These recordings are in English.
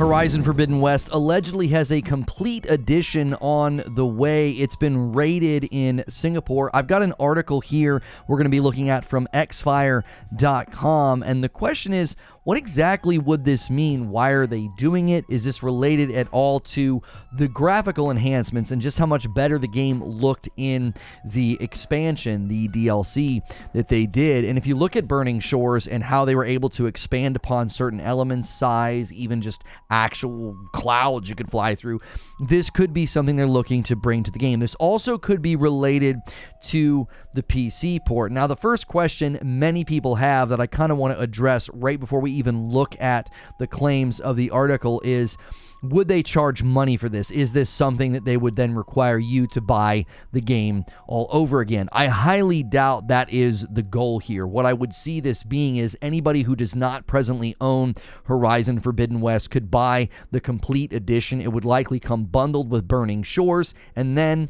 Horizon Forbidden West allegedly has a complete edition on the way. It's been rated in Singapore. I've got an article here we're going to be looking at from xfire.com, and the question is, what exactly would this mean? Why are they doing it? Is this related at all to the graphical enhancements and just how much better the game looked in the expansion, the DLC that they did? And if you look at Burning Shores and how they were able to expand upon certain elements, size, even just actual clouds you could fly through, this could be something they're looking to bring to the game. This also could be related to the PC port. Now, the first question many people have that I kind of want to address right before we even look at the claims of the article is, would they charge money for this? Is this something that they would then require you to buy the game all over again? I highly doubt that is the goal here. What I would see this being is anybody who does not presently own Horizon Forbidden West could buy the complete edition. It would likely come bundled with Burning Shores, and then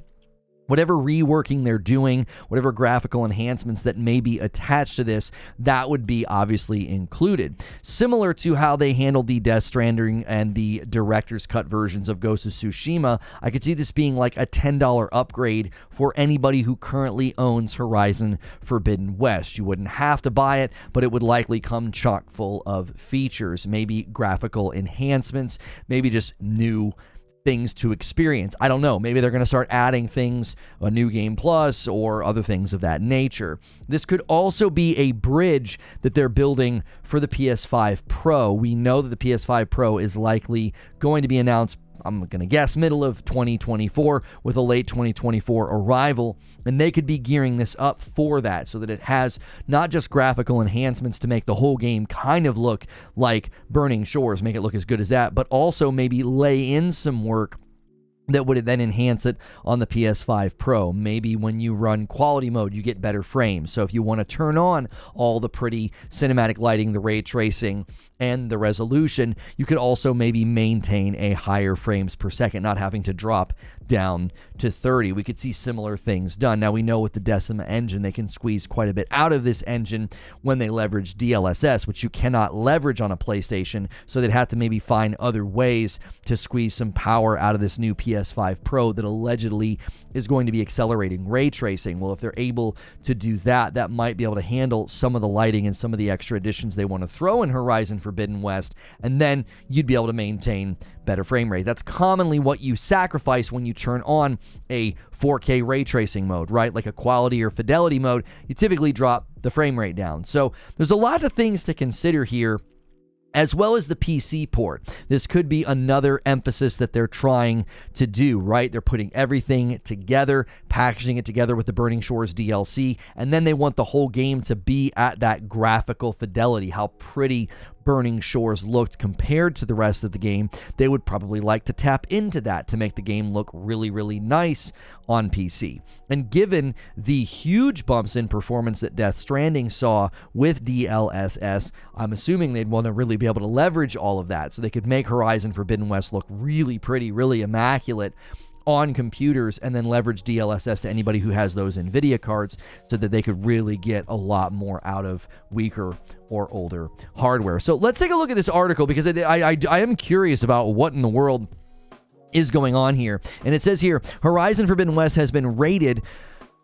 whatever reworking they're doing, whatever graphical enhancements that may be attached to this, that would be obviously included. Similar to how they handled the Death Stranding and the Director's Cut versions of Ghost of Tsushima, I could see this being like a $10 upgrade for anybody who currently owns Horizon Forbidden West. You wouldn't have to buy it, but it would likely come chock full of features, maybe graphical enhancements, maybe just new things to experience. I don't know. Maybe they're going to start adding things, a new game plus or other things of that nature. This could also be a bridge that they're building for the PS5 Pro. We know that the PS5 Pro is likely going to be announced, I'm going to guess, middle of 2024 with a late 2024 arrival, and they could be gearing this up for that so that it has not just graphical enhancements to make the whole game kind of look like Burning Shores, make it look as good as that, but also maybe lay in some work that would then enhance it on the PS5 Pro. Maybe when you run quality mode, you get better frames. So if you want to turn on all the pretty cinematic lighting, the ray tracing, and the resolution, you could also maybe maintain a higher frames per second, not having to drop down to 30. We could see similar things done. Now, we know with the Decima engine, they can squeeze quite a bit out of this engine when they leverage DLSS, which you cannot leverage on a PlayStation, so they'd have to maybe find other ways to squeeze some power out of this new PS5 Pro that allegedly is going to be accelerating ray tracing. Well, if they're able to do that, that might be able to handle some of the lighting and some of the extra additions they want to throw in Horizon Forbidden West, and then you'd be able to maintain better frame rate. That's commonly what you sacrifice when you turn on a 4K ray tracing mode, right? Like a quality or fidelity mode, you typically drop the frame rate down. So there's a lot of things to consider here, as well as the PC port. This could be another emphasis that they're trying to do, right? They're putting everything together, packaging it together with the Burning Shores DLC, and then they want the whole game to be at that graphical fidelity, how pretty Burning Shores looked compared to the rest of the game. They would probably like to tap into that to make the game look really, really nice on PC. And given the huge bumps in performance that Death Stranding saw with DLSS, I'm assuming they'd want to really be able to leverage all of that so they could make Horizon Forbidden West look really pretty, really immaculate on computers, and then leverage DLSS to anybody who has those NVIDIA cards so that they could really get a lot more out of weaker or older hardware. So let's take a look at this article, because I am curious about what in the world is going on here. And it says here, Horizon Forbidden West has been rated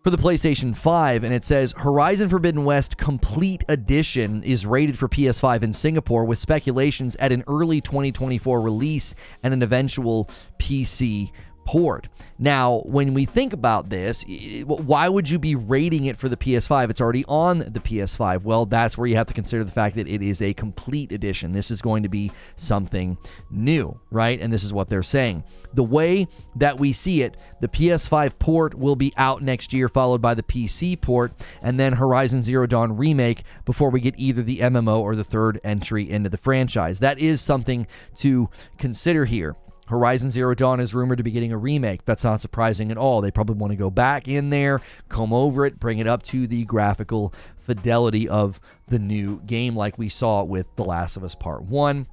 for the PlayStation 5, and it says Horizon Forbidden West Complete Edition is rated for PS5 in Singapore, with speculations at an early 2024 release and an eventual PC port. Now, when we think about this, why would you be rating it for the PS5? It's already on the PS5. Well, that's where you have to consider the fact that it is a complete edition. This is going to be something new, right? And this is what they're saying. The way that we see it, the PS5 port will be out next year, followed by the PC port, and then Horizon Zero Dawn Remake before we get either the MMO or the third entry into the franchise. That is something to consider here. Horizon Zero Dawn is rumored to be getting a remake. That's not surprising at all. They probably want to go back in there, comb over it, bring it up to the graphical fidelity of the new game like we saw with The Last of Us Part 1.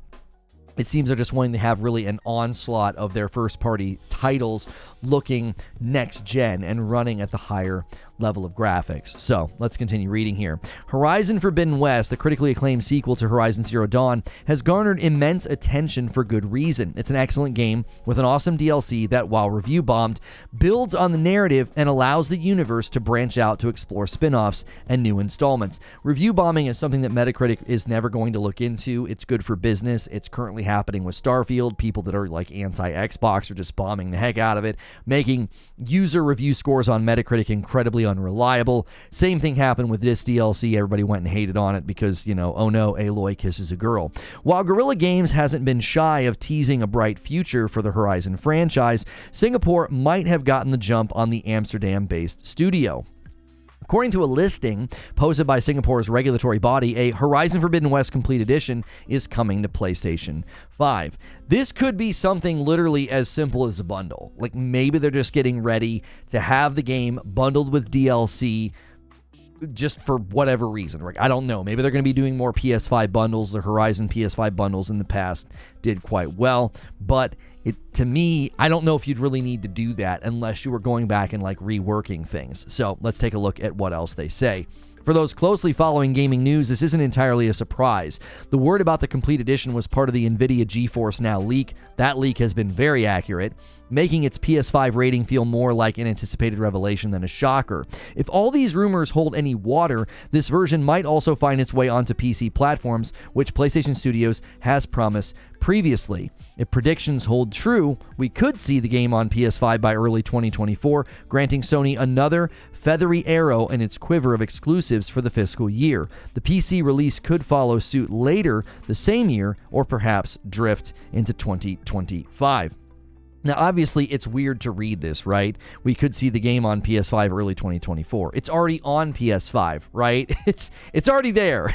It seems they're just wanting to have really an onslaught of their first-party titles looking next gen and running at the higher level of graphics. So let's continue reading here. Horizon Forbidden West, the critically acclaimed sequel to Horizon Zero Dawn, has garnered immense attention for good reason. It's an excellent game with an awesome DLC that, while review bombed, builds on the narrative and allows the universe to branch out to explore spin-offs and new installments. Review bombing is something that Metacritic is never going to look into. It's good for business. It's currently happening with Starfield. People that are like anti-Xbox are just bombing the heck out of it, making user review scores on Metacritic incredibly unreliable. Same thing happened with this DLC. Everybody went and hated on it because, oh no, Aloy kisses a girl. While Guerrilla Games hasn't been shy of teasing a bright future for the Horizon franchise, Singapore might have gotten the jump on the Amsterdam-based studio. According to a listing posted by Singapore's regulatory body, a Horizon Forbidden West Complete Edition is coming to PlayStation 5. This could be something literally as simple as a bundle. Like maybe they're just getting ready to have the game bundled with DLC just for whatever reason. Like, I don't know. Maybe they're going to be doing more PS5 bundles. The Horizon PS5 bundles in the past did quite well, but to me, I don't know if you'd really need to do that unless you were going back and like reworking things. So let's take a look at what else they say. For those closely following gaming news, this isn't entirely a surprise. The word about the Complete Edition was part of the NVIDIA GeForce Now leak. That leak has been very accurate, making its PS5 rating feel more like an anticipated revelation than a shocker. If all these rumors hold any water, this version might also find its way onto PC platforms, which PlayStation Studios has promised previously. If predictions hold true, we could see the game on PS5 by early 2024, granting Sony another feathery arrow in its quiver of exclusives for the fiscal year. The PC release could follow suit later the same year, or perhaps drift into 2025. Now, obviously, it's weird to read this, right? We could see the game on PS5 early 2024. It's already on PS5, right? It's already there.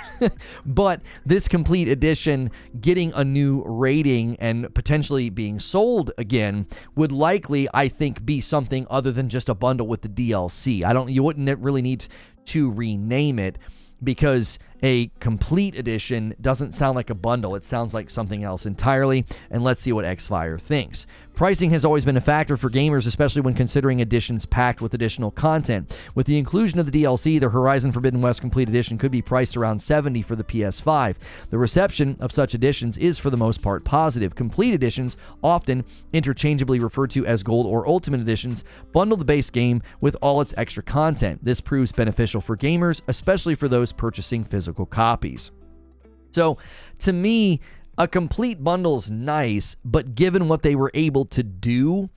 But this Complete Edition getting a new rating and potentially being sold again would likely, I think, be something other than just a bundle with the DLC. You wouldn't really need to rename it, because a Complete Edition doesn't sound like a bundle. It sounds like something else entirely, and let's see what Xfire thinks. Pricing has always been a factor for gamers, especially when considering editions packed with additional content. With the inclusion of the DLC, the Horizon Forbidden West Complete Edition could be priced around $70 for the PS5. The reception of such editions is for the most part positive. Complete Editions, often interchangeably referred to as Gold or Ultimate Editions, bundle the base game with all its extra content. This proves beneficial for gamers, especially for those purchasing physical copies. So, to me, a complete bundle's nice, but given what they were able to do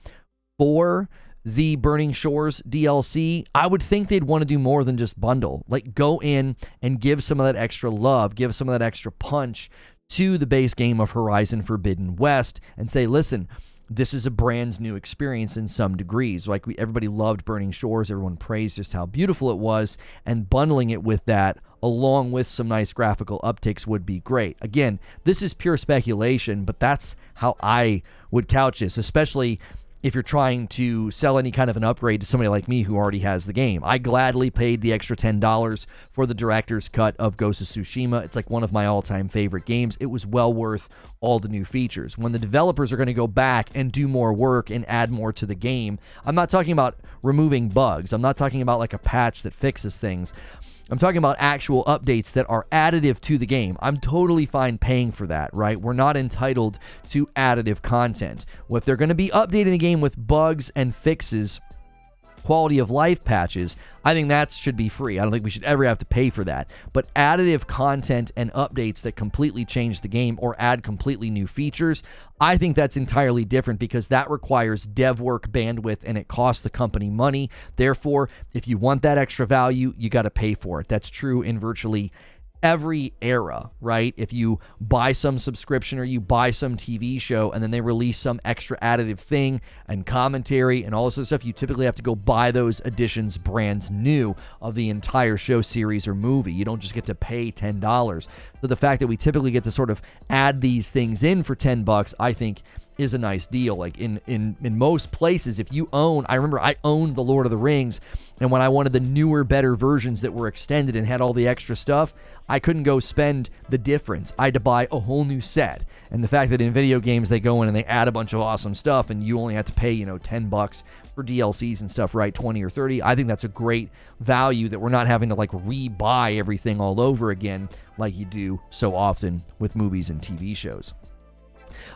for the Burning Shores DLC, I would think they'd want to do more than just bundle. Like, go in and give some of that extra love, give some of that extra punch to the base game of Horizon Forbidden West and say, listen, this is a brand new experience in some degrees. Like, everybody loved Burning Shores. Everyone praised just how beautiful it was, and bundling it with that along with some nice graphical upticks would be great. Again, this is pure speculation, but that's how I would couch this, especially if you're trying to sell any kind of an upgrade to somebody like me who already has the game. I gladly paid the extra $10 for the director's cut of Ghost of Tsushima. It's like one of my all-time favorite games. It was well worth all the new features. When the developers are going to go back and do more work and add more to the game, I'm not talking about removing bugs. I'm not talking about like a patch that fixes things. I'm talking about actual updates that are additive to the game. I'm totally fine paying for that, right? We're not entitled to additive content. Well, if they're going to be updating the game with bugs and fixes, quality of life patches, I think that should be free. I don't think we should ever have to pay for that. But additive content and updates that completely change the game or add completely new features, I think that's entirely different, because that requires dev work, bandwidth, and it costs the company money. Therefore, if you want that extra value, you got to pay for it. That's true in virtually every era, right? If you buy some subscription or you buy some TV show and then they release some extra additive thing and commentary and all this other stuff, you typically have to go buy those editions brand new of the entire show, series, or movie. You don't just get to pay $10. So the fact that we typically get to sort of add these things in for $10, I think, is a nice deal. Like in most places, if you own, I remember I owned the Lord of the Rings, and when I wanted the newer, better versions that were extended and had all the extra stuff, I couldn't go spend the difference. I had to buy a whole new set. And the fact that in video games they go in and they add a bunch of awesome stuff and you only have to pay, $10 for DLCs and stuff, right? 20 or 30. I think that's a great value that we're not having to like rebuy everything all over again like you do so often with movies and TV shows.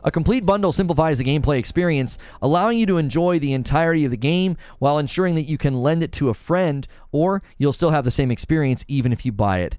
A complete bundle simplifies the gameplay experience, allowing you to enjoy the entirety of the game while ensuring that you can lend it to a friend, or you'll still have the same experience even if you buy it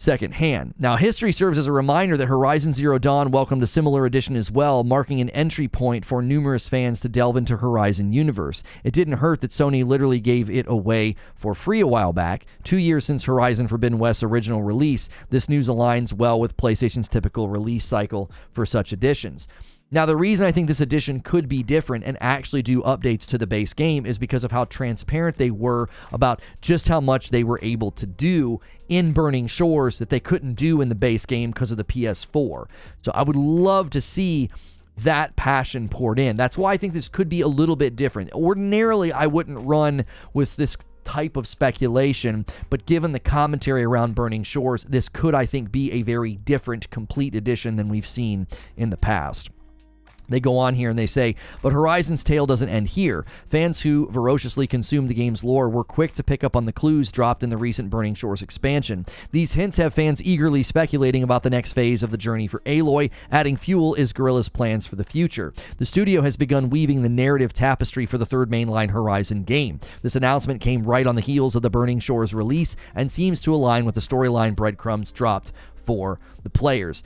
secondhand. Now, history serves as a reminder that Horizon Zero Dawn welcomed a similar edition as well, marking an entry point for numerous fans to delve into Horizon universe. It didn't hurt that Sony literally gave it away for free a while back. 2 years since Horizon Forbidden West's original release, this news aligns well with PlayStation's typical release cycle for such editions. Now, the reason I think this edition could be different and actually do updates to the base game is because of how transparent they were about just how much they were able to do in Burning Shores that they couldn't do in the base game because of the PS4. So I would love to see that passion poured in. That's why I think this could be a little bit different. Ordinarily, I wouldn't run with this type of speculation, but given the commentary around Burning Shores, this could, I think, be a very different, complete edition than we've seen in the past. They go on here and they say, but Horizon's tale doesn't end here. Fans who voraciously consumed the game's lore were quick to pick up on the clues dropped in the recent Burning Shores expansion. These hints have fans eagerly speculating about the next phase of the journey for Aloy, adding fuel is Guerrilla's plans for the future. The studio has begun weaving the narrative tapestry for the third mainline Horizon game. This announcement came right on the heels of the Burning Shores release and seems to align with the storyline breadcrumbs dropped for the players.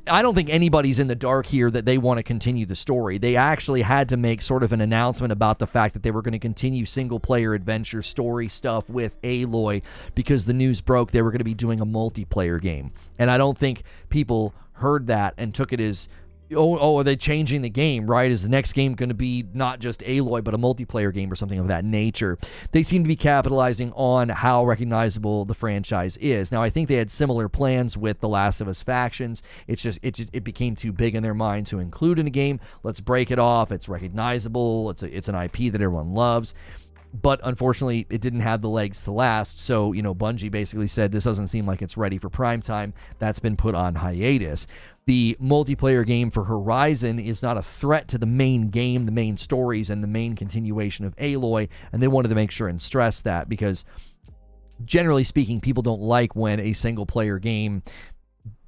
I don't think anybody's in the dark here that they want to continue the story. They actually had to make sort of an announcement about the fact that they were going to continue single-player adventure story stuff with Aloy because the news broke they were going to be doing a multiplayer game. And I don't think people heard that and took it as, are they changing the game, right? Is the next game going to be not just Aloy, but a multiplayer game or something of that nature? They seem to be capitalizing on how recognizable the franchise is. Now, I think they had similar plans with The Last of Us Factions. It became too big in their mind to include in a game. Let's break it off. It's recognizable. It's an IP that everyone loves. But unfortunately, it didn't have the legs to last. So, Bungie basically said this doesn't seem like it's ready for prime time. That's been put on hiatus. The multiplayer game for Horizon is not a threat to the main game, the main stories, and the main continuation of Aloy. And they wanted to make sure and stress that because, generally speaking, people don't like when a single-player game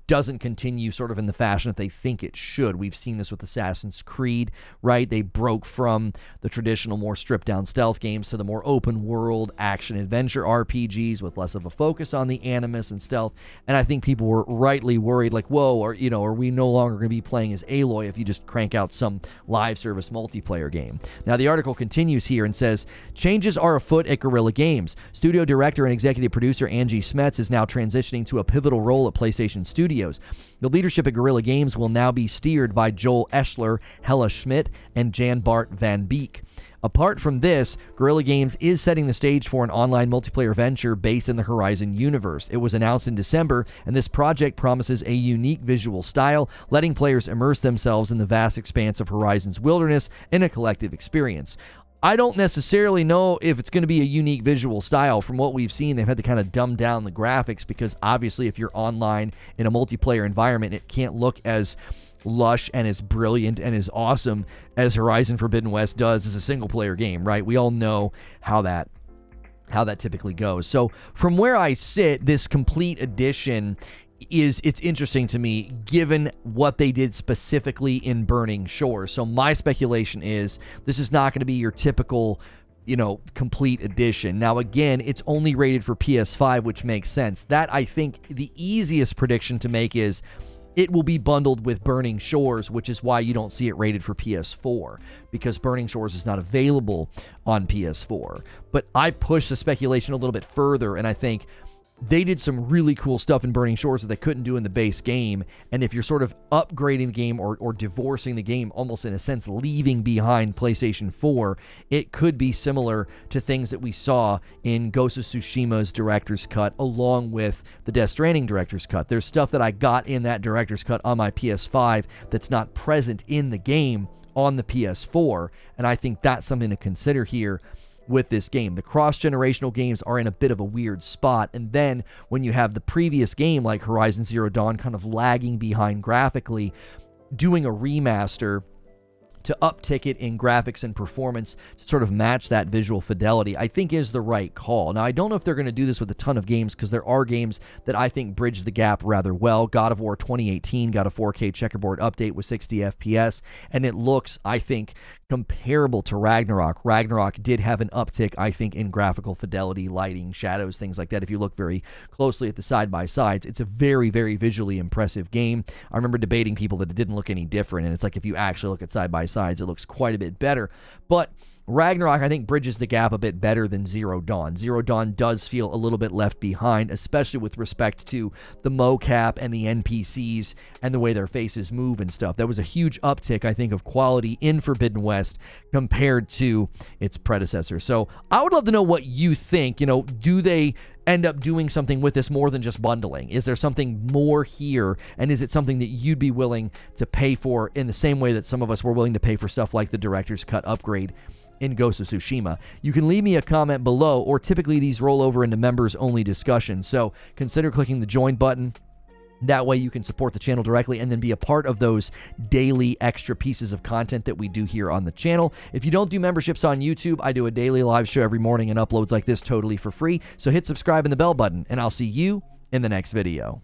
doesn't continue sort of in the fashion that they think it should. We've seen this with Assassin's Creed, right? They broke from the traditional, more stripped-down stealth games to the more open-world action-adventure RPGs with less of a focus on the animus and stealth. And I think people were rightly worried, like, whoa, are we no longer going to be playing as Aloy if you just crank out some live service multiplayer game? Now, the article continues here and says, changes are afoot at Guerrilla Games. Studio director and executive producer Angie Smets is now transitioning to a pivotal role at PlayStation Studios. The leadership at Guerrilla Games will now be steered by Joel Eschler, Hella Schmidt, and Jan Bart Van Beek. Apart from this, Guerrilla Games is setting the stage for an online multiplayer venture based in the Horizon universe. It was announced in December, and this project promises a unique visual style, letting players immerse themselves in the vast expanse of Horizon's wilderness in a collective experience. I don't necessarily know if it's going to be a unique visual style. From what we've seen, they've had to kind of dumb down the graphics because obviously if you're online in a multiplayer environment, it can't look as lush and as brilliant and as awesome as Horizon Forbidden West does as a single-player game, right? We all know how that typically goes. So from where I sit, this complete edition it's interesting to me given what they did specifically in Burning Shores. So my speculation is this is not going to be your typical, complete edition. Now, again, it's only rated for PS5, which makes sense. That, I think, the easiest prediction to make is it will be bundled with Burning Shores, which is why you don't see it rated for PS4, because Burning Shores is not available on PS4. But I push the speculation a little bit further, and I think they did some really cool stuff in Burning Shores that they couldn't do in the base game. And if you're sort of upgrading the game or divorcing the game, almost in a sense leaving behind PlayStation 4, it could be similar to things that we saw in Ghost of Tsushima's Director's Cut, along with the Death Stranding Director's Cut. There's stuff that I got in that Director's Cut on my PS5 that's not present in the game on the PS4, and I think that's something to consider here with this game. The cross-generational games are in a bit of a weird spot, and then when you have the previous game like Horizon Zero Dawn kind of lagging behind graphically, doing a remaster to uptick it in graphics and performance to sort of match that visual fidelity, I think is the right call. Now, I don't know if they're going to do this with a ton of games, because there are games that I think bridge the gap rather well. God of War 2018 got a 4K checkerboard update with 60 FPS, and it looks, I think, comparable to Ragnarok. Ragnarok did have an uptick, I think, in graphical fidelity, lighting, shadows, things like that. If you look very closely at the side-by-sides, it's a very, very visually impressive game. I remember debating people that it didn't look any different, and it's like if you actually look at side-by-sides, it looks quite a bit better. But Ragnarok, I think, bridges the gap a bit better than Zero Dawn. Zero Dawn does feel a little bit left behind, especially with respect to the mocap and the NPCs and the way their faces move and stuff. That was a huge uptick, I think, of quality in Forbidden West compared to its predecessor. So I would love to know what you think. Do they end up doing something with this more than just bundling? Is there something more here, and is it something that you'd be willing to pay for in the same way that some of us were willing to pay for stuff like the Director's Cut upgrade in Ghost of Tsushima? You can leave me a comment below, or typically these roll over into members-only discussions, so consider clicking the join button. That way you can support the channel directly and then be a part of those daily extra pieces of content that we do here on the channel. If you don't do memberships on YouTube, I do a daily live show every morning and uploads like this totally for free, so hit subscribe and the bell button, and I'll see you in the next video.